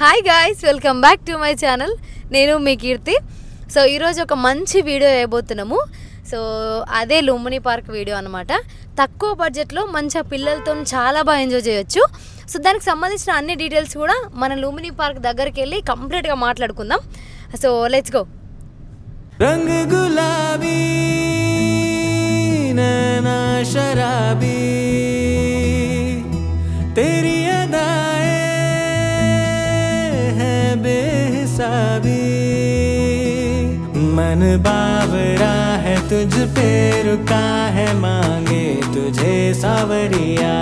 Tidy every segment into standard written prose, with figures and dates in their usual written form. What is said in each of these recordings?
Hi guys, welcome back to my channel. నేను మీ కీర్తి. So ఈరోజు ఒక మంచి వీడియో వేయబోతున్నాము. సో అదే లుంబిని పార్క్ వీడియో అనమాట. తక్కువ బడ్జెట్లో మంచిగా పిల్లలతో చాలా బాగా ఎంజాయ్ చేయొచ్చు. సో దానికి సంబంధించిన అన్ని డీటెయిల్స్ కూడా మన లుంబిని పార్క్ దగ్గరికి వెళ్ళి కంప్లీట్గా మాట్లాడుకుందాం. So let's go. रंग गुलाबी नैना शराबी तेरी अदाएं हैं बेहिसाबी मन बावरा है तुझ पे रुका है मांगे तुझे सावरिया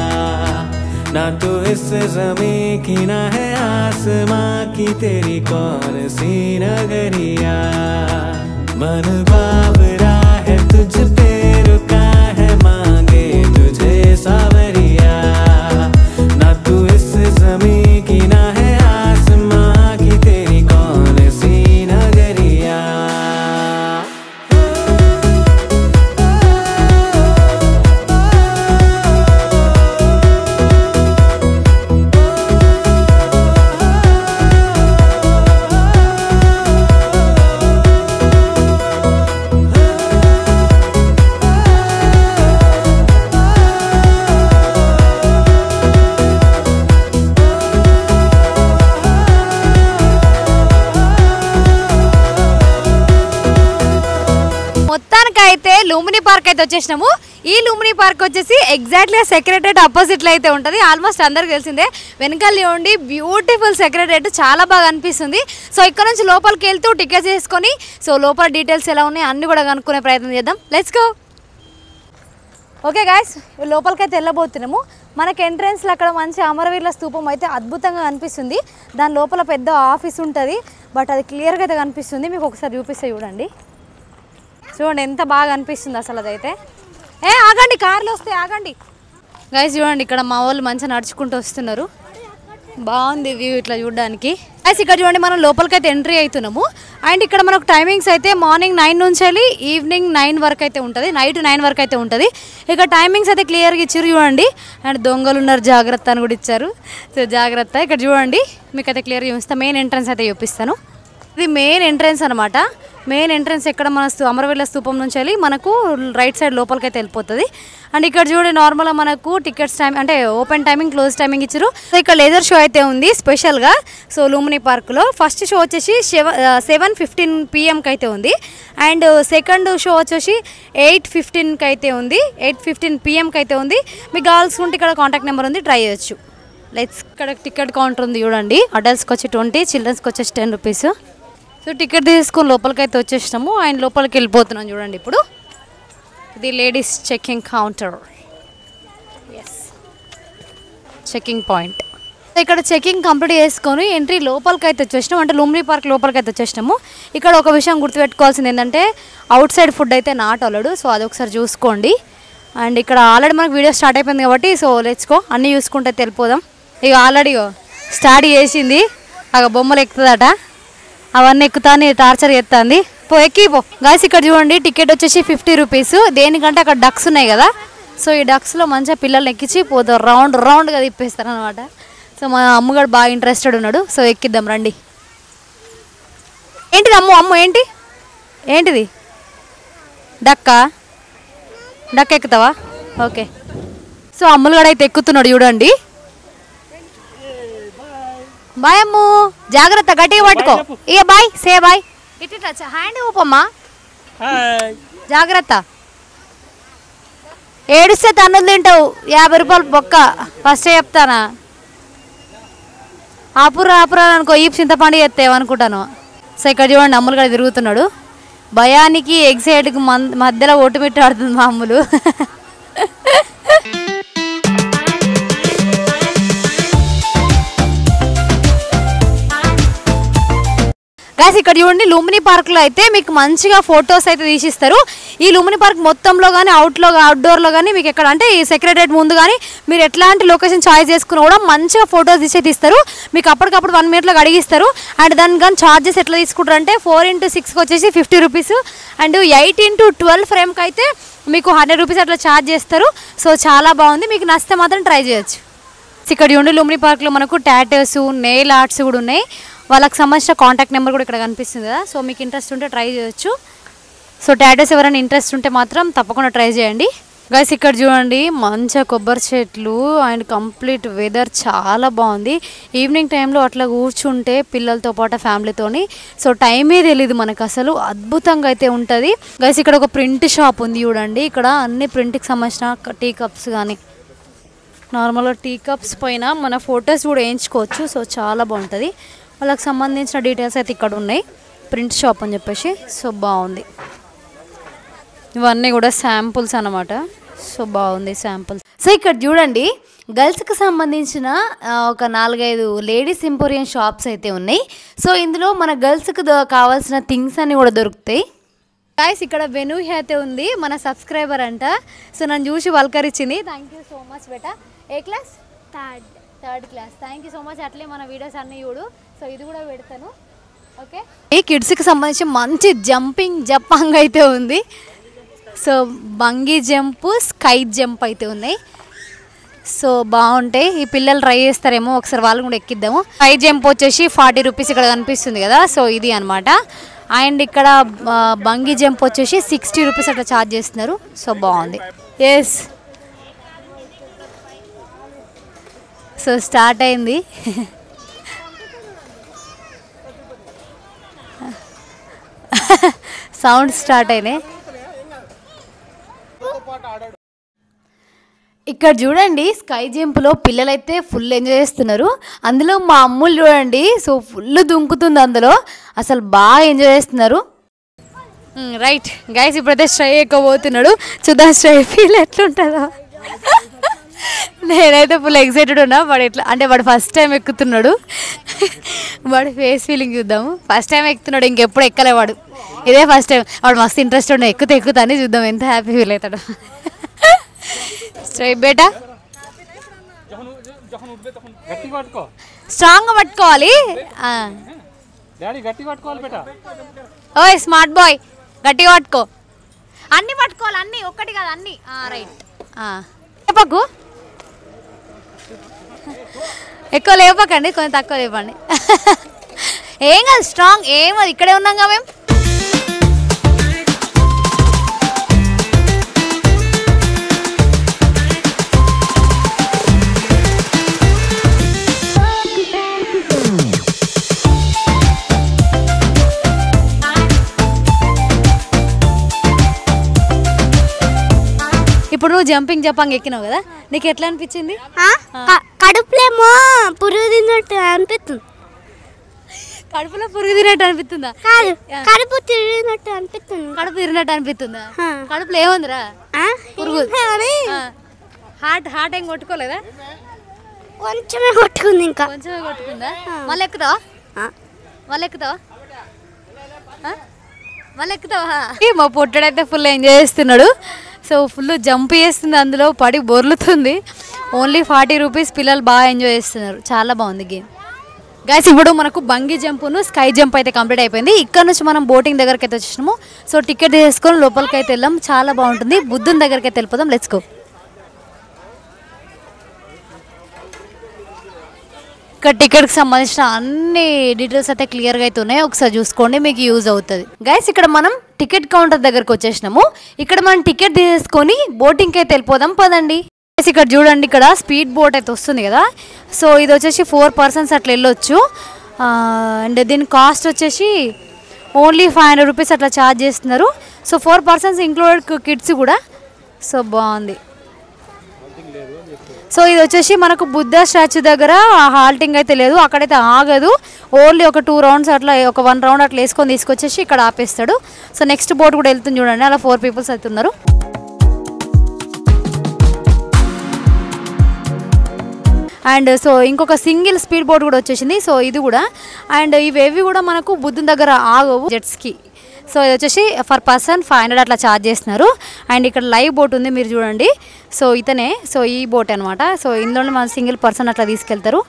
ना तो इस ज़मीं की ना है आसमां की तेरी कौन सी नगरिया मन बावरा है तुझ पे रुका है मांगे तुझे सावरिया ना तू इस ज़मीं की ना है आसमां की तेरी कौन सी नगरिया మొత్తానికైతే లుంబిని పార్క్ అయితే వచ్చేసినాము. ఈ లుంబిని పార్క్ వచ్చేసి ఎగ్జాక్ట్లీ సెక్రటరేట్ ఆపోజిట్లో అయితే ఉంటుంది. ఆల్మోస్ట్ అందరికి తెలిసిందే. వెనకాల ఉండి బ్యూటిఫుల్ సెక్రటరేట్ చాలా బాగా అనిపిస్తుంది. సో ఇక్కడ నుంచి లోపలికి వెళ్తూ టికెట్ చేసుకొని సో లోపల డీటెయిల్స్ ఎలా ఉన్నాయి అన్నీ కూడా కనుక్కునే ప్రయత్నం చేద్దాం. Let's go. ఓకే గాయస్, లోపలికైతే వెళ్ళబోతున్నాము. మనకి ఎంట్రెన్స్లో అక్కడ మంచి అమరవీరుల స్తూపం అయితే అద్భుతంగా కనిపిస్తుంది. దాని లోపల పెద్ద ఆఫీస్ ఉంటుంది, బట్ అది క్లియర్గా అయితే కనిపిస్తుంది. మీకు ఒకసారి చూపిస్తే చూడండి. చూడండి ఎంత బాగా అనిపిస్తుంది అసలు అదైతే. ఆగండి, కార్లు వస్తే ఆగండి. గైస్ చూడండి, ఇక్కడ మా వాళ్ళు మంచిగా నడుచుకుంటూ వస్తున్నారు. బాగుంది వ్యూ ఇట్లా చూడడానికి. గైస్ ఇక్కడ చూడండి, మనం లోపలికైతే ఎంట్రీ అవుతున్నాము. అండ్ ఇక్కడ మనకు టైమింగ్స్ అయితే మార్నింగ్ 9 నుంచి వెళ్ళి ఈవినింగ్ 9 వరకు అయితే ఉంటుంది, నైట్ 9 వరకు అయితే ఉంటుంది. ఇక టైమింగ్స్ అయితే క్లియర్గా ఇచ్చారు చూడండి. అండ్ దొంగలు ఉన్నారు జాగ్రత్త అని కూడా ఇచ్చారు. సో జాగ్రత్త. ఇక్కడ చూడండి, మీకు అయితే క్లియర్గా చూపిస్తాను. మెయిన్ ఎంట్రన్స్ అయితే చూపిస్తాను. ఇది మెయిన్ ఎంట్రన్స్ అనమాట. మెయిన్ ఎంట్రన్స్ ఎక్కడ మన అమరవీరుల స్తూపం నుంచి వెళ్ళి మనకు రైట్ సైడ్ లోపలికి అయితే వెళ్ళిపోతుంది. అండ్ ఇక్కడ చూడండి, నార్మల్గా మనకు టికెట్స్ టైం అంటే ఓపెన్ టైమింగ్ క్లోజ్ టైమింగ్ ఇచ్చారు. సో ఇక్కడ లేజర్ షో అయితే ఉంది స్పెషల్గా. సో లుంబిని పార్క్లో ఫస్ట్ షో వచ్చేసి 7:15 PM అయితే ఉంది. అండ్ సెకండ్ షో వచ్చేసి 8:15 అయితే ఉంది, 8:15 PM అయితే ఉంది. మీకు కావాల్సుకుంటే ఇక్కడ కాంటాక్ట్ నెంబర్ ఉంది, ట్రై చేయొచ్చు. లెట్స్. ఇక్కడ టికెట్ కౌంటర్ ఉంది చూడండి. అడల్ట్స్కి వచ్చి 20, చిల్డ్రన్స్కి వచ్చేసి 10 రూపీస్. సో టికెట్ తీసుకొని లోపలికి అయితే వచ్చేసినాము. ఆయన లోపలికి వెళ్ళిపోతున్నాం చూడండి. ఇప్పుడు ఇది ladies checking counter. Yes, checking point. ఇక్కడ చెకింగ్ కంప్లీట్ చేసుకొని ఎంట్రీ లోపలికి అయితే వచ్చేసినాం. అంటే లుంబిని పార్క్ లోపలికి అయితే వచ్చేసినాము. ఇక్కడ ఒక విషయం గుర్తుపెట్టుకోవాల్సింది ఏంటంటే అవుట్ సైడ్ ఫుడ్ అయితే నాట్ అలౌడ్. సో అదొకసారి చూసుకోండి. అండ్ ఇక్కడ ఆల్రెడీ మనకు వీడియో స్టార్ట్ అయిపోయింది కాబట్టి సో లెట్స్ గో. అన్నీ చూసుకుంటే వెళ్ళిపోదాం. ఇక ఆల్రెడీ స్టార్ట్ చేసింది. బొమ్మలు ఎక్కుతుందట, అవన్నీ ఎక్కుతాను టార్చర్ చేస్తుంది. ఎక్కిపో గాయస్. ఇక్కడ చూడండి, టికెట్ వచ్చేసి 50 రూపీస్. దేనికంటే అక్కడ డక్స్ ఉన్నాయి కదా, సో ఈ డక్స్లో మంచిగా పిల్లల్ని ఎక్కించి పోతారు, రౌండ్గా తిప్పేస్తారు అనమాట. సో మా అమ్మగారు బాగా ఇంట్రెస్టెడ్ ఉన్నాడు. సో ఎక్కిద్దాం రండి. ఏంటిది అమ్మ ఏంటిది? డక్ ఎక్కుతావా? ఓకే. సో అమ్ములు కూడా అయితే ఎక్కుతున్నాడు చూడండి. బాయ్ అమ్ము, జాగ్రత్త, గట్టిగా పట్టుకో. ఇక బాయ్, సే బాయ్. ఇట్లా హ్యాండ్ ఊపమ్మా, జాగ్రత్త. ఏడుస్తే తన్నులు తింటావు. 50 రూపాయలు బొక్క. ఫస్టే చెప్తానా. ఆపురా అనుకో, ఈ చింతపండు చేస్తామనుకుంటాను. సో ఇక్కడ చూడండి, అమ్ములు కూడా తిరుగుతున్నాడు. భయానికి ఎగ్జైట్కి మధ్యలో ఒట్టుమిట్టు ఆడుతుంది మా అమ్ములు. గాయస్ ఇక్కడ చూడండి, లుంబిని పార్క్లో అయితే మీకు మంచిగా ఫొటోస్ అయితే తీసిస్తారు. ఈ లుంబిని పార్క్ మొత్తంలో కానీ అవుట్డోర్లో కానీ మీకు ఎక్కడ అంటే ఈ సెక్రటరేట్ ముందు కానీ మీరు ఎట్లాంటి లొకేషన్ చాయిస్ చేసుకుని కూడా మంచిగా ఫొటోస్ తీస్తారు. మీకు అప్పటికప్పుడు 1 మినిట్లో అడిగిస్తారు. అండ్ దానికి కానీ ఛార్జెస్ ఎట్లా తీసుకుంటారు అంటే 4x6 వచ్చేసి 50 రూపీస్. అండ్ 8x12 ఫ్రేమ్కి అయితే మీకు 100 రూపీస్ అట్లా ఛార్జ్ చేస్తారు. సో చాలా బాగుంది, మీకు నచ్చితే మాత్రం ట్రై చేయొచ్చు. ఇక్కడ ఉండి లుంబిని పార్క్లో మనకు టాటూస్ నెయిల్ ఆర్ట్స్ కూడా ఉన్నాయి. వాళ్ళకి సంబంధించిన కాంటాక్ట్ నెంబర్ కూడా ఇక్కడ కనిపిస్తుంది కదా. సో మీకు ఇంట్రెస్ట్ ఉంటే ట్రై చేయొచ్చు. సో టాటూస్ ఎవరైనా ఇంట్రెస్ట్ ఉంటే మాత్రం తప్పకుండా ట్రై చేయండి. గైస్ ఇక్కడ చూడండి మంచిగా కొబ్బరి చెట్లు అండ్ కంప్లీట్ వెదర్ చాలా బాగుంది. ఈవినింగ్ టైంలో అట్లా కూర్చుంటే పిల్లలతో పాటు ఫ్యామిలీతోని సో టైమే తెలియదు మనకు, అసలు అద్భుతంగా అయితే ఉంటుంది. గైస్ ఇక్కడ ఒక ప్రింట్ షాప్ ఉంది చూడండి. ఇక్కడ అన్ని ప్రింట్కి సంబంధించిన టీ కప్స్ కానీ నార్మల్గా టీ కప్స్ పైన మన ఫొటోస్ కూడా వేయించుకోవచ్చు. సో చాలా బాగుంటుంది. వాళ్ళకి సంబంధించిన డీటెయిల్స్ అయితే ఇక్కడ ఉన్నాయి. ప్రింట్ షాప్ అని చెప్పేసి సో బాగుంది. ఇవన్నీ కూడా శాంపుల్స్ అన్నమాట. సో బాగుంది శాంపుల్స్. సో ఇక్కడ చూడండి గర్ల్స్కి సంబంధించిన ఒక 4-5 లేడీస్ ఎంపోరియం షాప్స్ అయితే ఉన్నాయి. సో ఇందులో మన గర్ల్స్కి కావాల్సిన థింగ్స్ అన్నీ కూడా దొరుకుతాయి. గాయ్స్ ఇక్కడ వెను అయితే ఉంది, మన సబ్స్క్రైబర్ అంట. సో నన్ను చూసి వల్కరించింది. థ్యాంక్ యూ సో మచ్ బేటా. ఏ class? Third class. Thank you so much. అట్లే మన వీడియోస్ అన్నీ చూడు. సో ఇది కూడా పెడతాను. ఓకే. ఈ కిడ్స్కి సంబంధించి మంచి జంపింగ్ అయితే ఉంది. So bungee jump, sky jump అయితే ఉన్నాయి. సో బాగుంటాయి. ఈ పిల్లలు ట్రై చేస్తారేమో, ఒకసారి వాళ్ళు కూడా ఎక్కిద్దాము. స్కై జంప్ వచ్చేసి 40 రూపీస్ ఇక్కడ కనిపిస్తుంది కదా. సో ఇది అనమాట. అండ్ ఇక్కడ బంగీ జంప్ వచ్చేసి 60 రూపీస్ అట్లా ఛార్జ్ చేస్తున్నారు. సో బాగుంది. ఎస్ సో స్టార్ట్ అయింది. సౌండ్ స్టార్ట్ అయినాయి. ఇక్కడ చూడండి స్కై జంప్లో పిల్లలైతే ఫుల్ ఎంజాయ్ చేస్తున్నారు. అందులో మా అమ్ములు చూడండి సో ఫుల్ దుంకుతుంది అందులో, అసలు బాగా ఎంజాయ్ చేస్తున్నారు. రైట్ గైస్ ఇప్పుడైతే స్ట్రై ఎక్కబోతున్నాడు. చూద్దాం స్ట్రై ఫీల్ ఎట్లుంటుందో. నేనైతే ఫుల్ ఎక్సైటెడ్ ఉన్నా. వాడు ఎట్లా అంటే వాడు ఫస్ట్ టైం ఎక్కుతున్నాడు. వాడు ఫేస్ ఫీలింగ్ చూద్దాము. ఫస్ట్ టైం ఎక్కుతున్నాడు, ఇంకెప్పుడు ఎక్కలే వాడు. ఇదే ఫస్ట్ టైం. వాడు మస్తు ఇంట్రెస్ట్ ఉండే ఎక్కుతా అని చూద్దాం ఎంత హ్యాపీ ఫీల్ అవుతాడు. స్ట్రైట్ బేటా స్ట్రాంగ్గా పట్టుకోవాలి. ఓయ్ స్మార్ట్ బాయ్ గట్టిగా పట్టుకో. అన్నీ పట్టుకోవాలి, అన్నీ ఒక్కటి కాదు అన్నీ. రైట్. లేపకు, ఎక్కువ లేపకండి, కొంచెం తక్కువ లేపండి. ఏం కాదు స్ట్రాంగ్ ఏమది, ఇక్కడే ఉన్నాం కదా మేము. ఇప్పుడు నువ్వు జంపింగ్ ఎక్కినావు కదా, నీకు ఎట్లా అనిపించింది? కడుపులేమో పురుగు తిన్నట్టు అనిపిస్తుంది. కడుపులో పురుగు తిన్నట్టు అనిపిస్తుందా? కాదు, కడుపు తిరిగినట్టు అనిపిస్తుంది. కడుపు తిరిగినట్టు అనిపిస్తుందా? కడుపులో ఏముందిరా? పురుగు. హార్ట్ ఏం కొట్టుకోలేదా? కొంచెమే కొట్టుకుంది. ఇంకా కొంచెమే కొట్టుకుందా? మళ్ళీ ఎక్కుతావా? మా పొట్టడైతే ఫుల్ ఎంజాయ్ చేస్తున్నాడు. సో ఫుల్ జంప్ చేస్తుంది, అందులో పడి బొర్లుతుంది. Only 40 rupees. పిల్లలు బాగా ఎంజాయ్ చేస్తున్నారు. చాలా బాగుంది గేమ్. గైస్ ఇప్పుడు మనకు బంగీ జంప్ను స్కై జంప్ అయితే కంప్లీట్ అయిపోయింది. ఇక్కడ నుంచి మనం బోటింగ్ దగ్గరికి అయితే వచ్చేసినాము. సో టికెట్ తీసుకొని లోపలికి అయితే వెళ్ళాం. చాలా బాగుంటుంది. బుద్ధుని దగ్గరికి అయితే వెళ్ళిపోదాం. Let's go. ఇక్కడ టికెట్కి సంబంధించిన అన్ని డీటెయిల్స్ అయితే క్లియర్గా అయితే ఉన్నాయి. ఒకసారి చూసుకోండి, మీకు యూజ్ అవుతుంది. గైస్ ఇక్కడ మనం టికెట్ కౌంటర్ దగ్గరకు వచ్చేసినాము. ఇక్కడ మనం టికెట్ తీసుకొని బోటింగ్కి అయితే వెళ్ళిపోదాం పదండి. గైస్ ఇక్కడ చూడండి, ఇక్కడ స్పీడ్ బోట్ అయితే వస్తుంది కదా. సో ఇది వచ్చేసి 4 persons అట్లా వెళ్ళొచ్చు. అండ్ దీని కాస్ట్ వచ్చేసి ఓన్లీ 500 రూపీస్ అట్లా ఛార్జ్ చేస్తున్నారు. సో 4 persons ఇంక్లూడెడ్ కిడ్స్ కూడా. సో బాగుంది. సో ఇది వచ్చేసి మనకు బుద్ధ స్టాచ్యూ దగ్గర హాల్టింగ్ అయితే లేదు, అక్కడైతే ఆగదు. ఓన్లీ ఒక 2 rounds అట్లా, ఒక 1 round అట్లా వేసుకొని తీసుకొచ్చేసి ఇక్కడ ఆపేస్తాడు. సో నెక్స్ట్ బోట్ కూడా వెళ్తుంది చూడండి, అలా 4 people అయితే ఉన్నారు. అండ్ సో ఇంకొక సింగిల్ స్పీడ్ బోట్ కూడా వచ్చేసింది. సో ఇది కూడా. అండ్ ఇవేవి కూడా మనకు బుద్ధుని దగ్గర ఆగవు, జెట్స్కి. సో ఇది వచ్చేసి పర్ పర్సన్ 500 అట్లా ఛార్జ్ చేస్తున్నారు. అండ్ ఇక్కడ లైవ్ బోట్ ఉంది, మీరు చూడండి. సో ఇతనే, సో ఈ బోట్ అనమాట. సో ఇందులోనే మన సింగిల్ పర్సన్ అట్లా తీసుకెళ్తారు.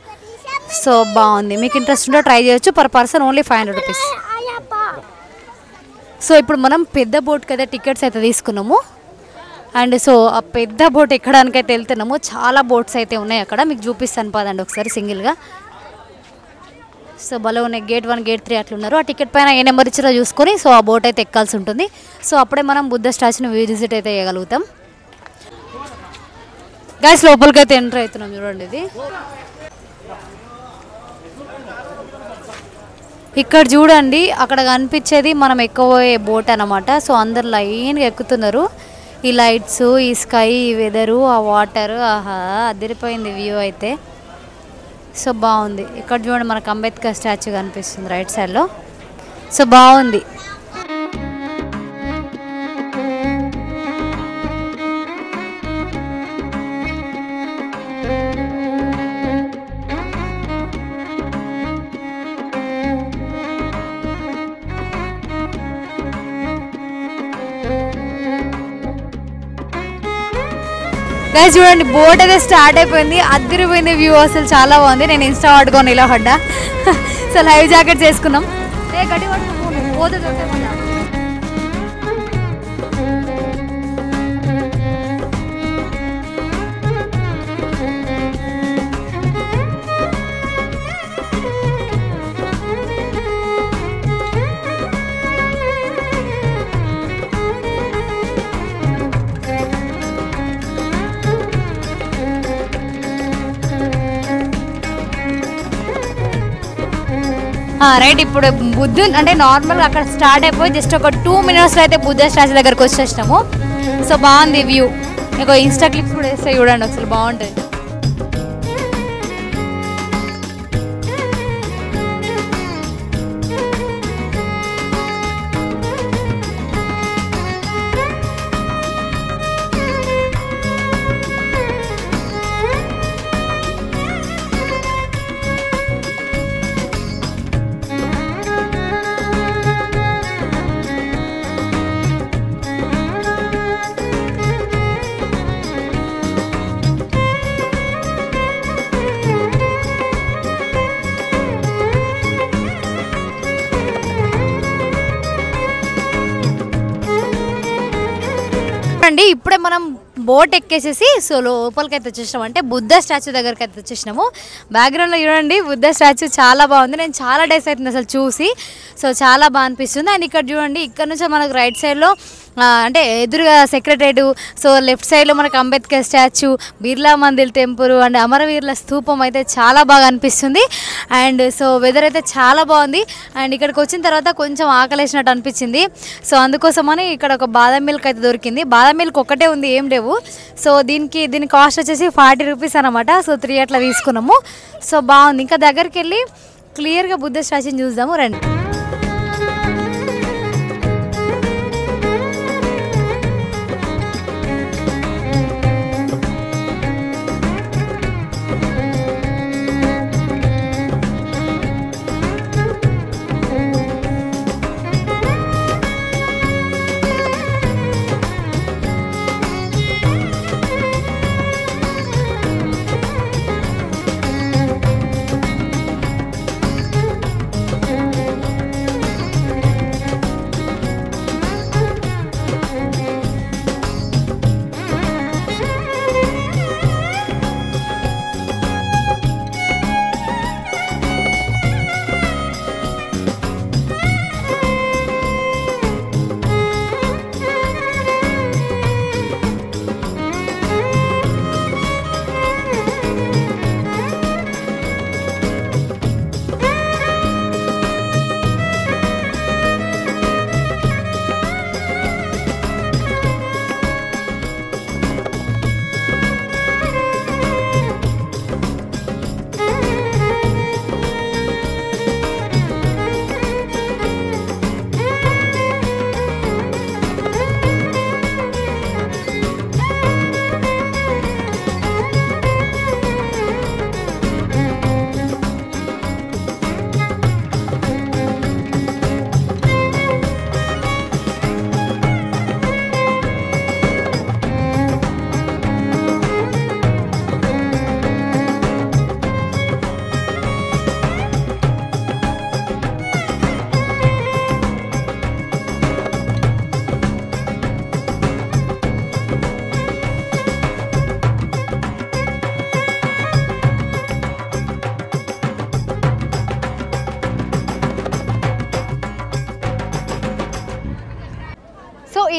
సో బాగుంది. మీకు ఇంట్రెస్ట్ ఉంటే ట్రై చేయొచ్చు. Per person only 500 rupees. So ఇప్పుడు మనం పెద్ద బోట్కి అయితే టికెట్స్ అయితే తీసుకున్నాము. అండ్ సో ఆ పెద్ద బోట్ ఎక్కడానికైతే వెళ్తున్నాము. చాలా బోట్స్ అయితే ఉన్నాయి అక్కడ, మీకు చూపిస్తాను పదండి ఒకసారి సింగిల్గా. సో భలే ఉన్నాయి. గేట్ 1 గేట్ 3 అట్లా ఉన్నారు. ఆ టికెట్ పైన ఏ నెంబర్ ఇచ్చారో చూసుకొని సో ఆ బోట్ అయితే ఎక్కాల్సి ఉంటుంది. సో అప్పుడే మనం బుద్ధ స్టాచ్యూని విజిట్ అయితే చేయగలుగుతాం. గైస్ లోపలికి అయితే ఎంటర్ అవుతున్నాం. చూడండి ఇది ఇక్కడ చూడండి, అక్కడ కనిపించేది మనం ఎక్కబోయే బోట్ అన్నమాట. సో అందరు లైన్గా ఎక్కుతున్నారు. ఈ లైట్స్, ఈ స్కై, ఈ వెదరు, ఆ వాటర్, ఆహా అదిరిపోయింది వ్యూ అయితే. సో బాగుంది. ఇక్కడ చూడండి మనకు అంబేద్కర్ స్టాచ్యూ కనిపిస్తుంది రైట్ సైడ్లో. సో బాగుంది. గైస్ చూడండి బోట్ అయితే స్టార్ట్ అయిపోయింది. అదిరిపోయింది వ్యూ, అసలు చాలా బాగుంది. నేను ఇన్స్టా పట్టుకొని ఇలా పడ్డా. సో లైవ్ జాకెట్ చేసుకున్నాం. రైట్, ఇప్పుడు బుద్ధుని అంటే నార్మల్గా అక్కడ స్టార్ట్ అయిపోయి జస్ట్ ఒక 2 minutesలో అయితే బుద్ధ స్టాచ్యూ దగ్గరకు వచ్చేసినాము. సో బాగుంది వ్యూ. ఇంకో ఇన్స్టా క్లిప్స్ కూడా వేస్తే చూడండి ఒకసారి బాగుంటుంది. అండి ఇప్పుడే మనం బోట్ ఎక్కేసేసి సో లోపలికి అయితే వచ్చేసినాము. అంటే బుద్ధ స్టాచ్యూ దగ్గరికి అయితే వచ్చేసినాము. బ్యాక్గ్రౌండ్లో చూడండి బుద్ధ స్టాచ్యూ చాలా బాగుంది. నేను చాలా డేస్ అవుతుంది అసలు చూసి. సో చాలా బాగా అనిపిస్తుంది. అండ్ ఇక్కడ చూడండి, ఇక్కడ నుంచి మనకు రైట్ సైడ్లో అంటే ఎదురుగా సెక్రటరేట్, సో లెఫ్ట్ సైడ్లో మనకు Ambedkar statue, Birla Mandir temple and అమరవీరుల స్తూపం అయితే చాలా బాగా అనిపిస్తుంది. అండ్ సో వెదర్ అయితే చాలా బాగుంది. అండ్ ఇక్కడికి వచ్చిన తర్వాత కొంచెం ఆకలేసినట్టు అనిపించింది. సో అందుకోసమని ఇక్కడ ఒక బాదం మిల్క్ అయితే దొరికింది. బాదం మిల్క్ ఒక్కటే ఉంది, ఏం లేవు. సో దీని కాస్ట్ వచ్చేసి 40 రూపీస్ అనమాట. సో 3 అట్లా తీసుకున్నాము. సో బాగుంది. ఇంకా దగ్గరికి వెళ్ళి క్లియర్గా బుద్ధ స్టాచ్యూని చూద్దాము రండి.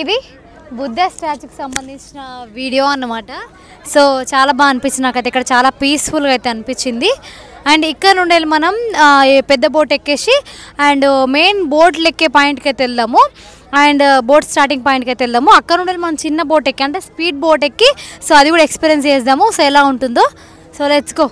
ఇది బుద్ధ స్టాచ్యూకి సంబంధించిన వీడియో అన్నమాట. సో చాలా బాగా అనిపించింది నాకైతే, ఇక్కడ చాలా పీస్ఫుల్గా అయితే అనిపించింది. అండ్ ఇక్కడ నుండి మనం పెద్ద బోట్ ఎక్కేసి అండ్ మెయిన్ బోట్ ఎక్కే పాయింట్కి అయితే వెళ్దాము. అండ్ బోట్ స్టార్టింగ్ పాయింట్కి అయితే వెళ్దాము. అక్కడ నుండి మనం చిన్న బోట్ ఎక్కి అంటే స్పీడ్ బోట్ ఎక్కి సో అది కూడా ఎక్స్పీరియన్స్ చేద్దాము. సో ఎలా ఉంటుందో, సో లెట్స్ గో.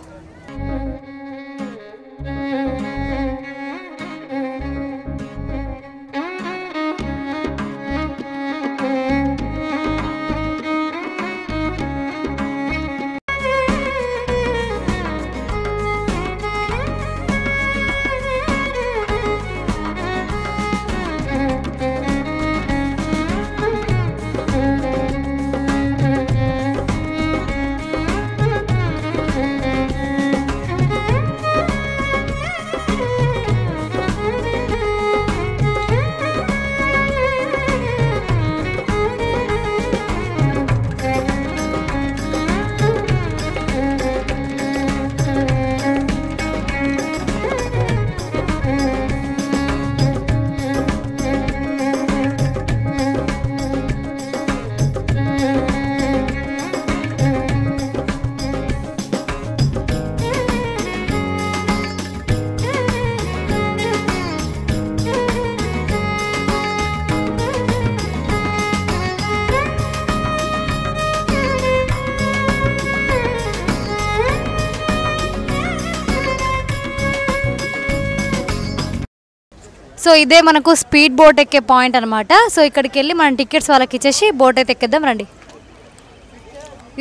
సో ఇదే మనకు స్పీడ్ బోట్ ఎక్కే పాయింట్ అనమాట. సో ఇక్కడికి వెళ్ళి మనం టికెట్స్ వాళ్ళకి ఇచ్చేసి బోట్ అయితే ఎక్కేద్దాం రండి.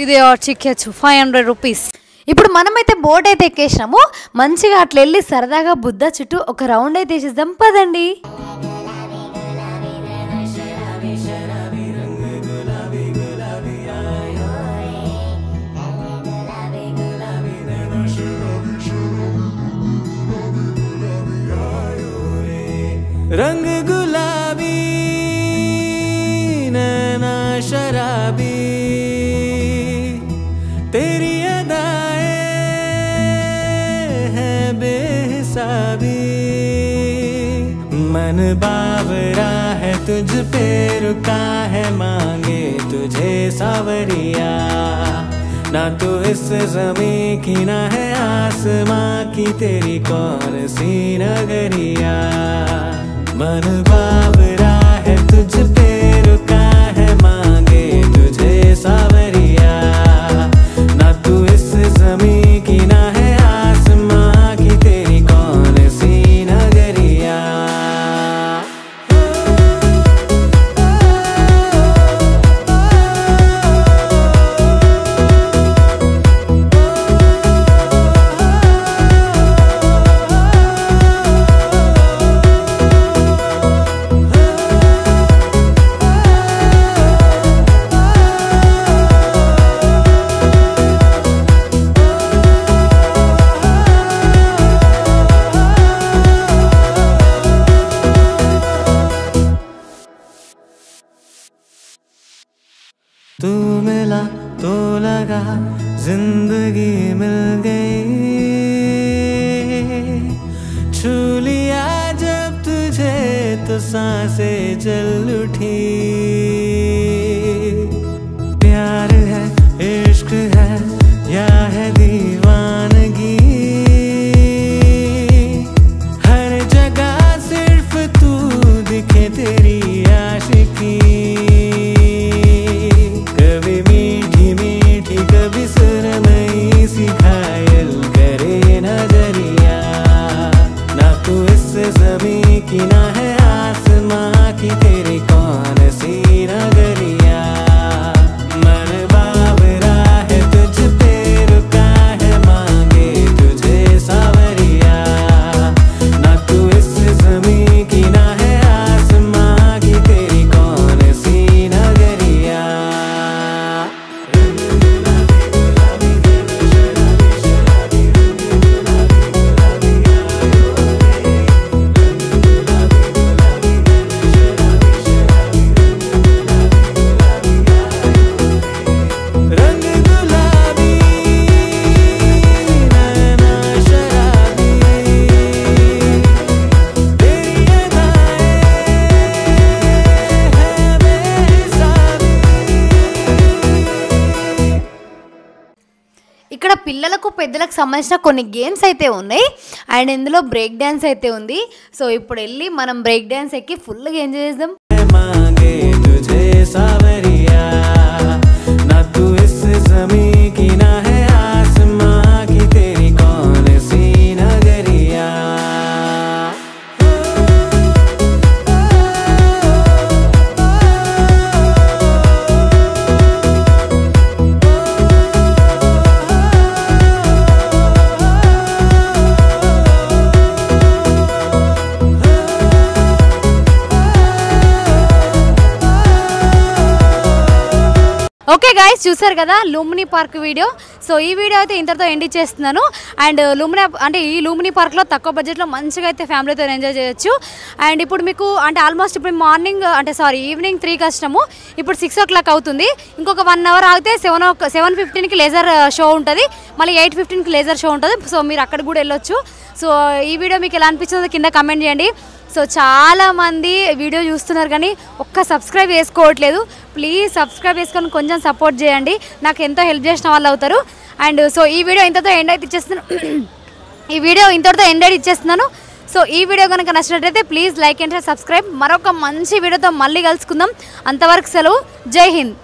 ఇది చిక్కేచ్చు 500 రూపీస్. ఇప్పుడు మనమైతే బోట్ అయితే ఎక్కేసినాము. మంచిగా అట్లా వెళ్ళి సరదాగా బుద్ధ చుట్టూ ఒక రౌండ్ అయితే వేసేద్దాం పదండి. रंग गुलाबी नैना शराबी तेरी अदाएं हैं बेहिसाबी मन बावरा है तुझ पे रुका है मांगे तुझे सावरिया ना तो इस ज़मीं की ना है आसमां की तेरी कौन सी नगरिया मन बावरा है तुझ पे रुका है मांगे तुझे सावरिया ना तू इस ज़मीं की ना है आसमां की तेरी कौन सी नगरिया तू मिला तो लगा जिंदगी मिल गई छू लिया जब तुझे तो सांसें चल उठी प्यार है इश्क है या है दीवानगी हर जगह सिर्फ तू दिखे तेरी आशिकी कभी मीठी मीठी कभी सुरमई सी घायल करे नजरिया ना तू इस ज़मीं की ना है आसमां की तेरी कौन सी नगरिया मन बावरा है तुझ पे रुका పిల్లలకు పెద్దలకు సంబంధించిన కొన్ని గేమ్స్ అయితే ఉన్నాయి అండ్ ఇందులో బ్రేక్ డ్యాన్స్ అయితే ఉంది. సో ఇప్పుడు వెళ్ళి మనం బ్రేక్ డ్యాన్స్ ఎక్కి ఫుల్గా ఎంజాయ్ చేద్దాం. ఓకే గైస్, చూసారు కదా లూమినీ పార్క్ వీడియో. సో ఈ వీడియో అయితే ఇంతటితో ఎండ్ చేస్తున్నాను. అండ్ ఈ లూమినీ పార్క్లో తక్కువ బడ్జెట్లో మంచిగా అయితే ఫ్యామిలీతో ఎంజాయ్ చేయొచ్చు. అండ్ ఇప్పుడు మీకు అంటే ఆల్మోస్ట్ ఇప్పుడు ఈవినింగ్ 3కి వచ్చినాము, ఇప్పుడు 6 o'clock అవుతుంది. ఇంకొక 1 hour ఆగితే 7:15కి లేజర్ షో ఉంటుంది, మళ్ళీ 8:15కి లేజర్ షో ఉంటుంది. సో మీరు అక్కడికి కూడా వెళ్ళొచ్చు. సో ఈ వీడియో మీకు ఎలా అనిపించిందో కింద కమెంట్ చేయండి. సో చాలామంది వీడియో చూస్తున్నారు కానీ ఒక్క సబ్స్క్రైబ్ చేసుకోవట్లేదు. ప్లీజ్ సబ్స్క్రైబ్ చేసుకొని కొంచెం సపోర్ట్ చేయండి, నాకు ఎంతో హెల్ప్ చేసిన వాళ్ళు అవుతారు. అండ్ సో ఈ వీడియో ఇంతటితో ఎండ్ ఇచ్చేస్తున్నాను. సో ఈ వీడియో కనుక నచ్చినట్లయితే ప్లీజ్ లైక్ అండ్ సబ్స్క్రైబ్. మరొక మంచి వీడియోతో మళ్ళీ కలుసుకుందాం. అంతవరకు సెలవు. జై హింద్.